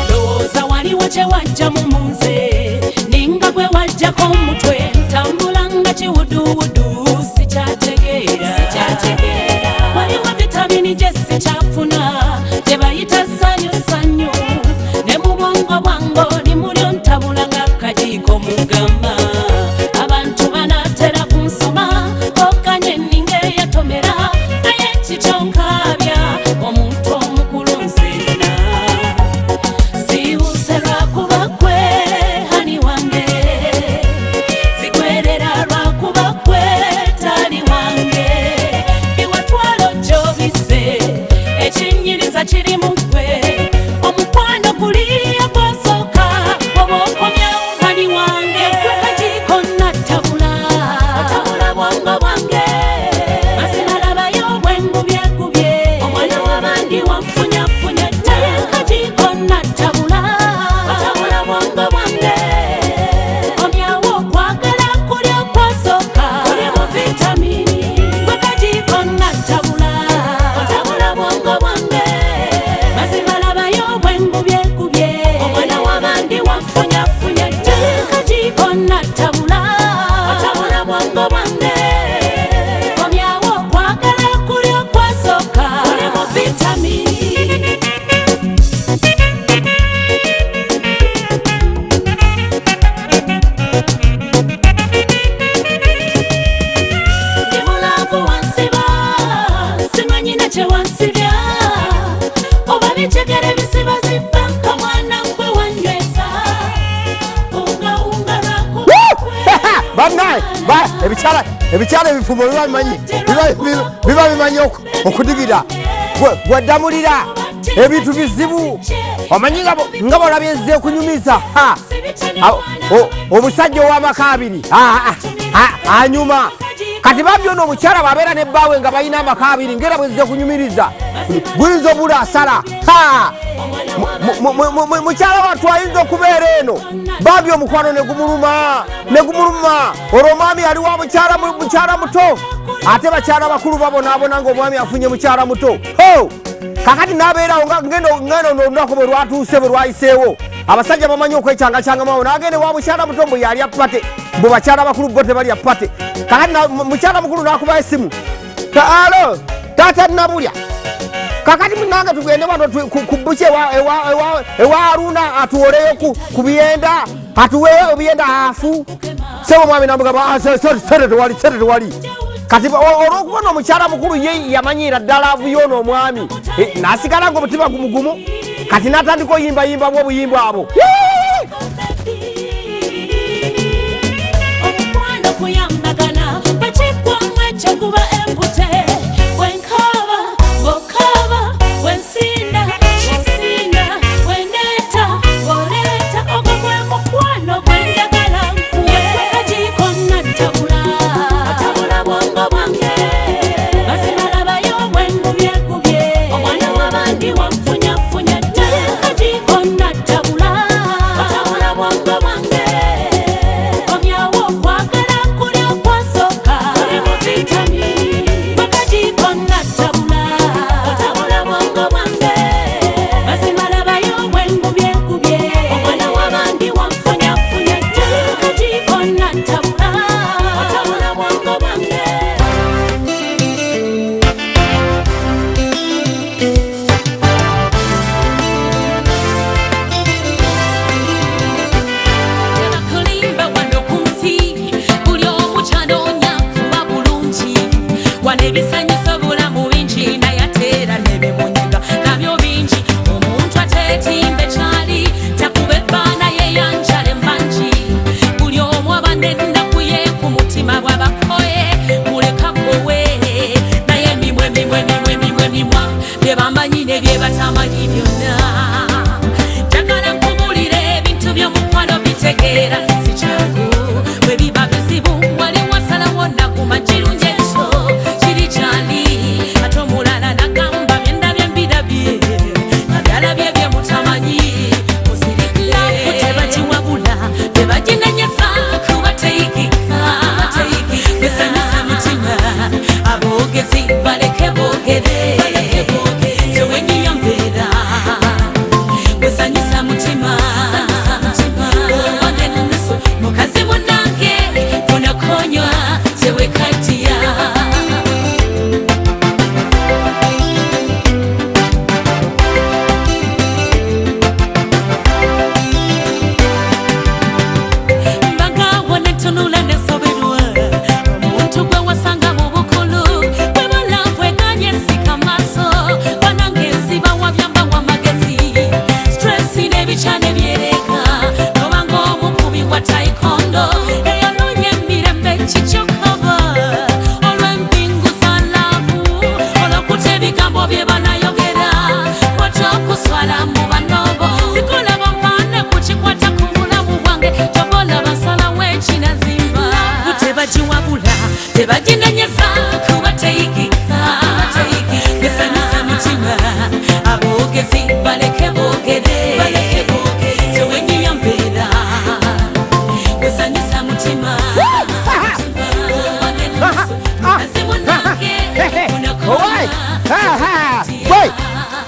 Loza wali wache wajja mumunze ninga gwe wajja ko mutwe tambulanga chiwuduwudu sichategeera waliwo vitamini jesi chafuna tebayita sanyu ne mubongo bwango limulyo ntabulanga kajiko mugamba abantu banatera kunsoma okanye ninge yatomera naye kichonkabya omuntu omukulu nzena siwusera kuba kwe hani wange zigwerera lwakuba kwe tali wange biwatwalo jobise ekinyiriza kiri mu gwe omukwano guliya gwasoka obokomya hani wange kwekajiko natabula bwango bwange masinalabayo bwengubye omwana wabandi wamfunyafunya kajiko natabula bwango bwange omyawo kwagala kulya kwasoka kuli mu vitamini kwekajiko natabula bwango bwange masinalabayo bwengubye omwana wabandi wamfunyafunya kajiko natabula bwango bwange omyawo kwagala kulya kwasoka kuli mu vitamini ndi mulavu wansiba simanyina kye wansibya oba bijegere bisiba ziva nka mwana gwe wanywesa unga Bamnaye ebikyala ebifumo biba bimanyi okudigira gwadamulira ebintu bizibu omanyi nga bolabye ezze kunyumiza omusajja ow'amaka abiri anyuma kati babyona omukyala babeera nebbaawe nga balina amaka abiri ngera bwe zze kunyumiriza guyinza obula asala mukyala wattu ayinza okubeera eno babye omukwano negumuluma olwo omwami ali wa mukyala muto ate bakyala bakulu babonaabona nga omwami afunye mukyala muto kakati nabeerawo ngeno olunaku bwe lwatuuse bwe lwayiseewo abasajja bamanyi okwekyangacyangamu nagende wa mukyala muto mbwe yalya pate mbwe bakyala bakulu bo tebalya pate kakati mukyala mukulu nakuba esimu alo taata nabulya kakati munange tugende wano ku buche ewa Haruna atuwoleyo ku biyenda atuweyo ebiyenda hafu sebo mwami namugamba sere tewali kati olwokubona omukyala mukulu ye yamanyira ddala avuyona omwami nasigala nga omutima gumugumu kati natandika oyimbayimbamu obuyimba abo omukwano kuyambagana bakiggwamu ekyokuba empute wenkaba bokaba wensinda weneta oleta ogwo gwe mukwano gwenjagala nkuwe kajiko natabula bwango bwange masinalabayo bwengubye omwana wabandi wamfunyafunya kajiko natabula bwango bwange omyawo kwagala kulya kwasoka kuli mu vitamini kajiko natabula bwango bwange masinalabayo bwengubye omwana wabandi wamfunyafunya kajiko natabula bwango bwange kulimba wano kunsi buli omu kyanoonya kuba bulungi wano ebisanyusa obulamu bingi naye ate era nebimunyiga nabyo bingi omuntu ateetimbe kyali takube ebbaana yeyanjale mangi buli omu abadde ennaku ye ku mutima bwabakoye muleka kowe naye mimwe bye bamanyi ne bye batamanyi byonna njagala nkubulira ebintu by'omukwano bitegeera si kyangu bwe biba bizibu wali wasalawo nakuma kirungi ekyo kiri kyali ate omulala nagamba byendabye mbirabye abyalabye bye mutamanyi musirikire tebagiwabula tebaginenyesa kuba teyigika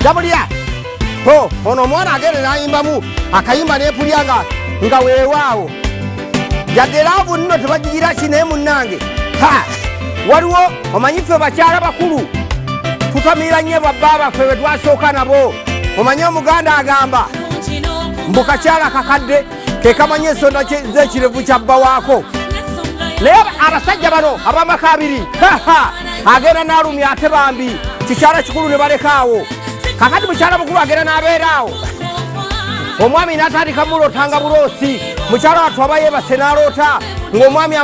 jabulya ono omwana agende nayimbamu akayimba nepulya nga weewaawo yageraavu nno tebagigira kinaye munnange waliwo omanyi ffe bakyala bakulu tutamira nnyo babba baffe bwe twasooka nabo omanyi omuganda agamba mbu kakyala kakadde kekamanya ensonda z'ekirevu kyabba waako naye abasajja bano abamaka abiri agenda n'alumya ate bambi kikyala kikulu ne balekaawo kakati mukyala mukulu agenda n'abeeraawo omwami n'atandika mulotanga buloosi mukyala wattu aba yeebase n'aloota ng'omwami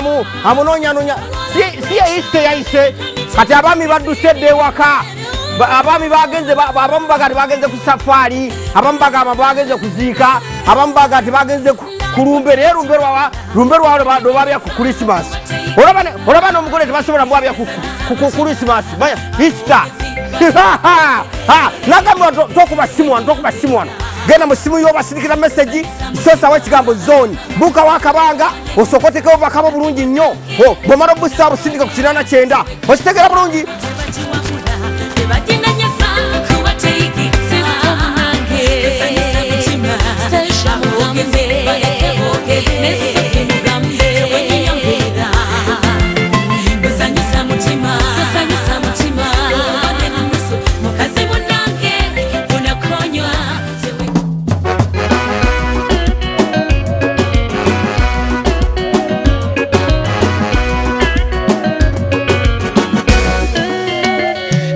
amunoonyanonya si yayise yayise kati abaami badduse edda ewaka abaami bagenze abamu bagati bagenze ku safaari abamu bagamba bagenze kuziika abamu bagati bagenze ku lumbe naye lumbe lwawe lwabya ku krisimasi olaba n'omugole tebasobola mwabya ku krisimasi Easter nagamba tokuba simu wano genda mu simu y'obasirikira message sosawo ekigambo zone buuka wakabanga osokoteko bakabo bulungi nnyo bwomala obusa busindika ku 89 okitegeera bulungi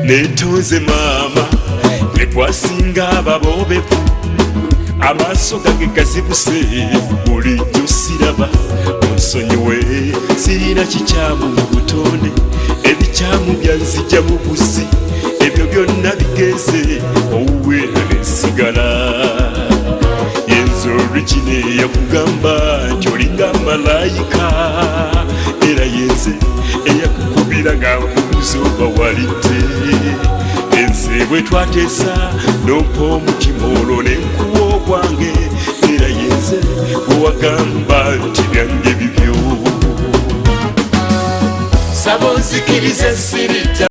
netonze mama nekwasinga ababobevu amaaso gange gazibuse bulijjo siraba onsonyiwe sirina kikyamu mu butonde ebikyamu byanzija mu buzi ebyo byonna bigeze owuweera nesigala yenzo origine yakugamba nti olinga malayika era yenze eyakukubira nga nkubuzoba walite enze bwe twateesa nompa omutima olwo nenkuwa ogwange era yenze bwewagamba nti byange bibyo saba onzikirize sirita